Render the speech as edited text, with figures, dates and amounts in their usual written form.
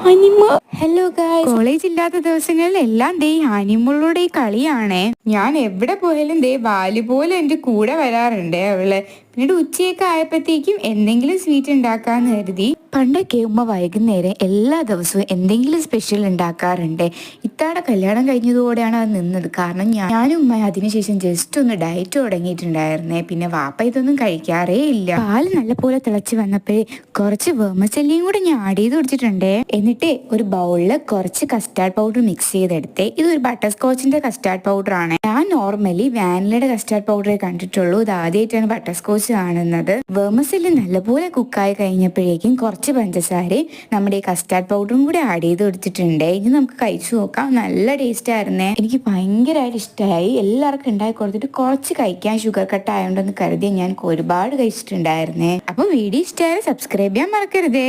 അനിമ. Hello guys, college ഇല്ലാത്ത ദിവസങ്ങളിൽ എല്ലാം ദേ അനിമളുടെ കളിയാണ്. ഞാൻ എവിടെ പോയാലും ദേ ബാലു പോലെ എന്റെ കൂടെ വരാറുണ്ട് അവള്. പിന്നീട് ഉച്ചയൊക്കെ ആയപ്പോഴത്തേക്കും എന്തെങ്കിലും സ്വീറ്റ് ഉണ്ടാക്കാന്ന് കരുതി. പണ്ടൊക്കെ ഉമ്മ വൈകുന്നേരം എല്ലാ ദിവസവും എന്തെങ്കിലും സ്പെഷ്യൽ ഉണ്ടാക്കാറുണ്ട്. ഇത്താടെ കല്യാണം കഴിഞ്ഞതോടെയാണ് അത് നിന്നത്. കാരണം ഞാനും ഉമ്മ അതിനുശേഷം ജസ്റ്റ് ഒന്ന് ഡയറ്റ് തുടങ്ങിയിട്ടുണ്ടായിരുന്നേ. പിന്നെ വാപ്പ ഇതൊന്നും കഴിക്കാറേ ഇല്ല. പാല് നല്ലപോലെ തിളച്ച് വന്നപ്പോഴേ കുറച്ച് വേമച്ചല്ലിയും കൂടെ ഞാൻ ആഡ് ചെയ്ത് കൊടുത്തിട്ടുണ്ട്. എന്നിട്ട് ഒരു ബൗളിൽ കുറച്ച് കസ്റ്റാർഡ് പൗഡർ മിക്സ് ചെയ്തെടുത്ത്, ഇതൊരു ബട്ടർ സ്കോച്ചിന്റെ കസ്റ്റാർഡ് പൗഡർ ആണ്. ഞാൻ നോർമലി വാനിലയുടെ കസ്റ്റാർഡ് പൗഡറെ കണ്ടിട്ടുള്ളൂ. ഇത് ആദ്യമായിട്ടാണ് ബട്ടർ സ്കോച്ച് കാണുന്നത്. വേമസെല്ലി നല്ലപോലെ കുക്കായി കഴിഞ്ഞപ്പോഴേക്കും കുറച്ച് പഞ്ചസാര നമ്മുടെ ഈ കസ്റ്റാർഡ് പൗഡറും കൂടെ ആഡ് ചെയ്ത് കൊടുത്തിട്ടുണ്ട്. ഇനി നമുക്ക് കഴിച്ചു നോക്കാം. നല്ല ടേസ്റ്റ് ആയിരുന്നേ. എനിക്ക് ഭയങ്കരമായിട്ട് ഇഷ്ടമായി. എല്ലാവർക്കും ഉണ്ടാക്കി കൊടുത്തിട്ട് കുറച്ച് കഴിക്കാൻ ഷുഗർ കട്ട് ആയതുകൊണ്ടെന്ന് കരുതി ഞാൻ ഒരുപാട് കഴിച്ചിട്ടുണ്ടായിരുന്നേ. അപ്പൊ വീഡിയോ ഇഷ്ടമായി സബ്സ്ക്രൈബ് ചെയ്യാൻ മറക്കരുതേ.